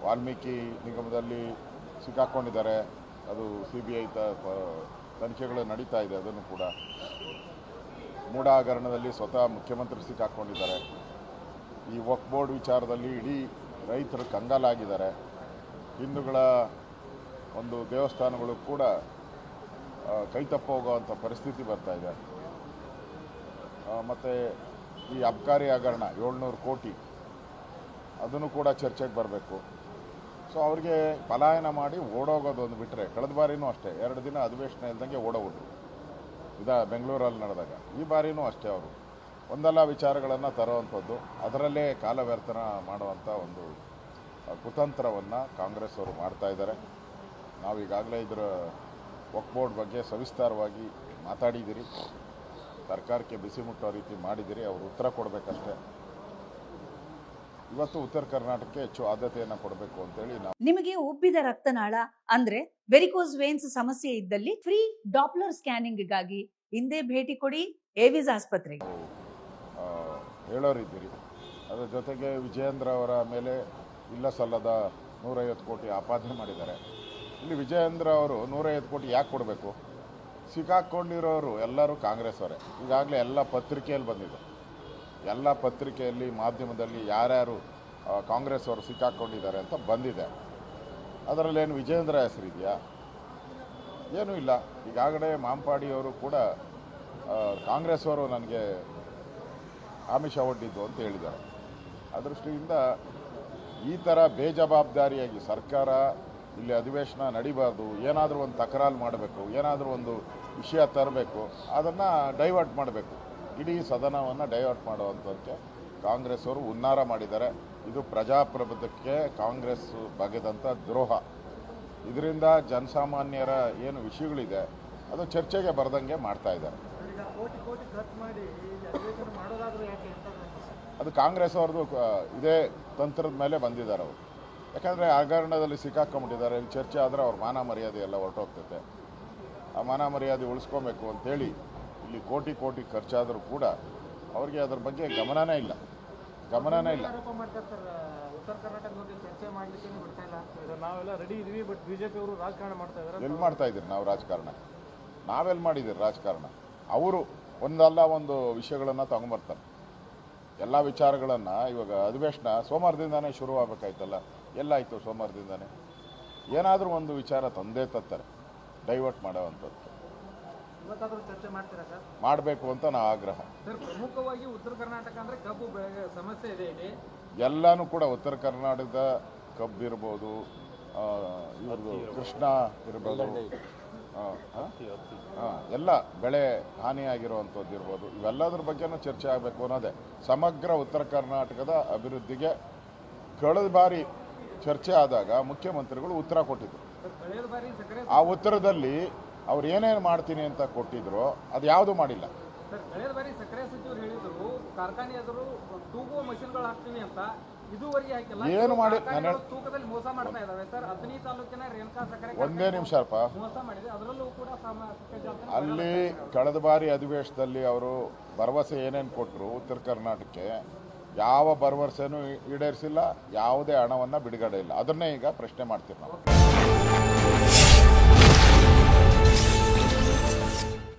ವಾಲ್ಮೀಕಿ ನಿಗಮದಲ್ಲಿ ಸಿಕ್ಕಾಕ್ಕೊಂಡಿದ್ದಾರೆ. ಅದು CBI ತನಿಖೆಗಳು ನಡೀತಾ ಇದೆ. ಅದನ್ನು ಕೂಡ ಮೂಡ ಹಗರಣದಲ್ಲಿ ಸ್ವತಃ ಮುಖ್ಯಮಂತ್ರಿ ಸಿಕ್ಕಾಕ್ಕೊಂಡಿದ್ದಾರೆ. ಈ ವಕ್ಫ್ ಬೋರ್ಡ್ ವಿಚಾರದಲ್ಲಿ ಇಡೀ ರೈತರು ಕಂಗಾಲಾಗಿದ್ದಾರೆ. ಹಿಂದೂಗಳ ಒಂದು ದೇವಸ್ಥಾನಗಳು ಕೂಡ ಕೈತಪ್ಪ ಹೋಗುವಂಥ ಪರಿಸ್ಥಿತಿ ಬರ್ತಾ ಇದೆ. ಮತ್ತು ಈ ಅಬ್ಕಾರಿ ಹಗರಣ 700 ಕೋಟಿ ಅದನ್ನು ಕೂಡ ಚರ್ಚೆಗೆ ಬರಬೇಕು. ಸೊ ಅವ್ರಿಗೆ ಪಲಾಯನ ಮಾಡಿ ಓಡೋಗೋದೊಂದು ಬಿಟ್ಟರೆ, ಕಳೆದ ಬಾರಿನೂ ಅಷ್ಟೇ 2 ದಿನ ಅಧಿವೇಶನ ಇಲ್ದಂಗೆ ಓಡೋಗ್ಬಿಟ್ರು. ಬೆಂಗಳೂರಲ್ಲಿ ನಡೆದಾಗ ಈ ಬಾರಿನೂ ಅಷ್ಟೇ ಅವರು ಒಂದಲ್ಲ ವಿಚಾರಗಳನ್ನು ತರುವಂಥದ್ದು, ಅದರಲ್ಲೇ ಕಾಲ ವ್ಯರ್ಥನ ಮಾಡುವಂಥ ಒಂದು ಕುತಂತ್ರವನ್ನು ಕಾಂಗ್ರೆಸ್ ಅವರು ಮಾಡ್ತಾ ಇದ್ದಾರೆ. ನಾವು ಈಗಾಗಲೇ ಇದರ ವಕ್ಫ್ ಬೋರ್ಡ್ ಬಗ್ಗೆ ಸವಿಸ್ತಾರವಾಗಿ ಮಾತಾಡಿದ್ದೀರಿ. ಸರ್ಕಾರಕ್ಕೆ ಬಿಸಿ ಮುಟ್ಟೋ ರೀತಿ ಮಾಡಿದ್ದೀರಿ. ಅವರು ಉತ್ತರ ಕೊಡಬೇಕಷ್ಟೇ. ಇವತ್ತು ಉತ್ತರ ಕರ್ನಾಟಕಕ್ಕೆ ಹೆಚ್ಚು ಆದ್ಯತೆಯನ್ನು ಕೊಡಬೇಕು ಅಂತೇಳಿ ನಾವು. ನಿಮಗೆ ಉಬ್ಬಿದ ರಕ್ತನಾಳ ಅಂದ್ರೆ ವೆರಿಕೋಸ್ ವೇನ್ಸ್ ಸಮಸ್ಯೆ ಇದ್ದಲ್ಲಿ ಫ್ರೀ ಡಾಪ್ಲರ್ ಸ್ಕ್ಯಾನಿಂಗ್ಗಾಗಿ ಹಿಂದೆ ಭೇಟಿ ಕೊಡಿ ಏವಿಸ್ ಆಸ್ಪತ್ರೆಗೆ. ಹೇಳೋರಿದ್ದೀರಿ. ಅದರ ಜೊತೆಗೆ ವಿಜಯೇಂದ್ರ ಅವರ ಮೇಲೆ ಇಲ್ಲ ಸಲ್ಲದ 150 ಕೋಟಿ ಆಪಾದನೆ ಮಾಡಿದ್ದಾರೆ. ಇಲ್ಲಿ ವಿಜಯೇಂದ್ರ ಅವರು 150 ಕೋಟಿ ಯಾಕೆ ಕೊಡಬೇಕು? ಸಿಕ್ಕಾಕ್ಕೊಂಡಿರೋರು ಎಲ್ಲರೂ ಕಾಂಗ್ರೆಸ್ ಅವರೇ. ಈಗಾಗಲೇ ಎಲ್ಲ ಪತ್ರಿಕೆಯಲ್ಲಿ ಬಂದಿದೆ. ಎಲ್ಲ ಪತ್ರಿಕೆಯಲ್ಲಿ ಮಾಧ್ಯಮದಲ್ಲಿ ಯಾರ್ಯಾರು ಕಾಂಗ್ರೆಸ್ ಅವರು ಸಿಕ್ಕಾಕ್ಕೊಂಡಿದ್ದಾರೆ ಅಂತ ಬಂದಿದೆ. ಅದರಲ್ಲೇನು ವಿಜಯೇಂದ್ರ ಹೆಸರಿದೆಯಾ? ಏನೂ ಇಲ್ಲ. ಈಗಾಗಲೇ ಮಾಂಪಾಡಿಯವರು ಕೂಡ ಕಾಂಗ್ರೆಸ್ ಅವರು ನನಗೆ ಆಮಿಷ ಒಡ್ಡಿದ್ದು ಅಂತ ಹೇಳಿದ್ದಾರೆ. ಆ ದೃಷ್ಟಿಯಿಂದ ಈ ಥರ ಬೇಜವಾಬ್ದಾರಿಯಾಗಿ ಸರ್ಕಾರ ಇಲ್ಲಿ ಅಧಿವೇಶನ ನಡಿಬಾರ್ದು, ಏನಾದರೂ ಒಂದು ತಕರಾರು ಮಾಡಬೇಕು, ಏನಾದರೂ ಒಂದು ವಿಷಯ ತರಬೇಕು, ಅದನ್ನು ಡೈವರ್ಟ್ ಮಾಡಬೇಕು. ಇಡೀ ಸದನವನ್ನು ಡೈವರ್ಟ್ ಮಾಡುವಂಥದ್ದಕ್ಕೆ ಕಾಂಗ್ರೆಸ್ ಅವರು ಹುನ್ನಾರ ಮಾಡಿದ್ದಾರೆ. ಇದು ಪ್ರಜಾಪ್ರಭುತ್ವಕ್ಕೆ ಕಾಂಗ್ರೆಸ್ ಬಗೆದಂಥ ದ್ರೋಹ. ಇದರಿಂದ ಜನಸಾಮಾನ್ಯರ ಏನು ವಿಷಯಗಳಿದೆ ಅದು ಚರ್ಚೆಗೆ ಬರದಂಗೆ ಮಾಡ್ತಾ ಇದ್ದಾರೆ. ಅದು ಕಾಂಗ್ರೆಸ್ ಅವ್ರದ್ದು ಇದೇ ತಂತ್ರದ ಮೇಲೆ ಬಂದಿದ್ದಾರೆ ಅವರು. ಯಾಕಂದರೆ ಹಗರಣದಲ್ಲಿ ಸಿಕ್ಕಾಕೊಂಡ್ಬಿಟ್ಟಿದ್ದಾರೆ. ಇಲ್ಲಿ ಚರ್ಚೆ ಆದರೆ ಅವ್ರ ಮಾನ ಮರ್ಯಾದೆ ಎಲ್ಲ ಹೊರಟೋಗ್ತೈತೆ. ಆ ಮಾನ ಮರ್ಯಾದೆ ಉಳಿಸ್ಕೊಬೇಕು ಅಂತೇಳಿ ಇಲ್ಲಿ ಕೋಟಿ ಕೋಟಿ ಖರ್ಚಾದರೂ ಕೂಡ ಅವ್ರಿಗೆ ಅದ್ರ ಬಗ್ಗೆ ಗಮನನೇ ಇಲ್ಲ. ನಾವೆಲ್ಲ ರೆಡಿ ಇದೀವಿ, ಬಟ್ ಬಿಜೆಪಿ ಅವರು ರಾಜಕಾರಣ ಮಾಡ್ತಾ ಇದ್ದಾರೆ. ಎಲ್ಲಿ ಮಾಡ್ತಾ ಇದ್ದೀರಿ ನಾವು ರಾಜಕಾರಣ? ನಾವೆಲ್ಲಿ ಮಾಡಿದ್ದೀರಿ ರಾಜಕಾರಣ? ಅವರು ಒಂದಲ್ಲ ಒಂದು ವಿಷಯಗಳನ್ನು ತಗೊಂಬರ್ತಾರೆ. ಎಲ್ಲ ವಿಚಾರಗಳನ್ನು ಇವಾಗ ಅಧಿವೇಶನ ಸೋಮವಾರದಿಂದಾನೇ ಶುರುವಾಗಬೇಕಾಯ್ತಲ್ಲ, ಎಲ್ಲಾಯಿತು ಸೋಮವಾರದಿಂದಾನೇ. ಏನಾದರೂ ಒಂದು ವಿಚಾರ ತಂದೇ ತತ್ತಾರೆ ಡೈವರ್ಟ್ ಮಾಡೋವಂಥದ್ದು. ಚರ್ಚೆ ಮಾಡ್ತೀರಾ ಸರ್? ಮಾಡಬೇಕು ಅಂತ ನಾವು ಆಗ್ರಹ. ಸರ್, ಪ್ರಮುಖವಾಗಿ ಉತ್ತರ ಕರ್ನಾಟಕ ಅಂದರೆ ಕಬ್ಬು ಬೆಳೆಗೆ ಸಮಸ್ಯೆ ಇದೆ ಇಲ್ಲಿ. ಎಲ್ಲನೂ ಕೂಡ ಉತ್ತರ ಕರ್ನಾಟಕದ ಕಬ್ಬು ಇರ್ಬೋದು, ಇವ್ರದ್ದು ಕೃಷ್ಣ ಇರ್ಬೋದು, ಎಲ್ಲ ಬೆಳೆ ಹಾನಿಯಾಗಿರುವಂಥದ್ದು ಇರ್ಬೋದು, ಇವೆಲ್ಲದ್ರ ಬಗ್ಗೆನೂ ಚರ್ಚೆ ಆಗಬೇಕು ಅನ್ನೋದೇ. ಸಮಗ್ರ ಉತ್ತರ ಕರ್ನಾಟಕದ ಅಭಿವೃದ್ಧಿಗೆ ಕಳೆದ ಬಾರಿ ಚರ್ಚೆ ಆದಾಗ ಮುಖ್ಯಮಂತ್ರಿಗಳು ಉತ್ತರ ಕೊಟ್ಟಿದ್ರು. ಆ ಉತ್ತರದಲ್ಲಿ ಅವ್ರು ಏನೇನು ಮಾಡ್ತೀನಿ ಅಂತ ಕೊಟ್ಟಿದ್ರು, ಅದು ಯಾವುದೂ ಮಾಡಿಲ್ಲ. ಸರ್, ಕಳೆದ ಬಾರಿ ಸಕ್ಕರೆ ಸಚಿವರು ಹೇಳಿದ್ರು ಕಾರ್ಖಾನೆ ಎದುರು ತೂಗುವ ಮಷಿನ್ಗಳು ಹಾಕ್ತೀವಿ ಅಂತ. ಇದುವರೆಗೆ ಹಾಕಿಲ್ಲ. ಏನು ಮಾಡಿ ತೂಕದಲ್ಲಿ ಮೋಸ ಮಾಡ್ತಾ ಇದ್ದಾವೆ ಸರ್. ಅಥಣಿ ತಾಲೂಕಿನ ರೇಣುಕಾ ಸಕ್ಕರೆ ಒಂದೇ ನಿಮಿಷ ಅಲ್ಪ ಮೋಸ ಮಾಡಿದೆ. ಅದರಲ್ಲೂ ಕೂಡ ಅಲ್ಲಿ ಕಳೆದ ಬಾರಿ ಅಧಿವೇಶನದಲ್ಲಿ ಅವರು ಭರವಸೆ ಏನೇನು ಕೊಟ್ಟರು ಉತ್ತರ ಕರ್ನಾಟಕಕ್ಕೆ, ಯಾವ ಭರವಸೆನೂ ಈಡೇರಿಸಿಲ್ಲ, ಯಾವುದೇ ಹಣವನ್ನು ಬಿಡುಗಡೆ ಇಲ್ಲ. ಅದನ್ನೇ ಈಗ ಪ್ರಶ್ನೆ ಮಾಡ್ತೀವಿ ನಾವು.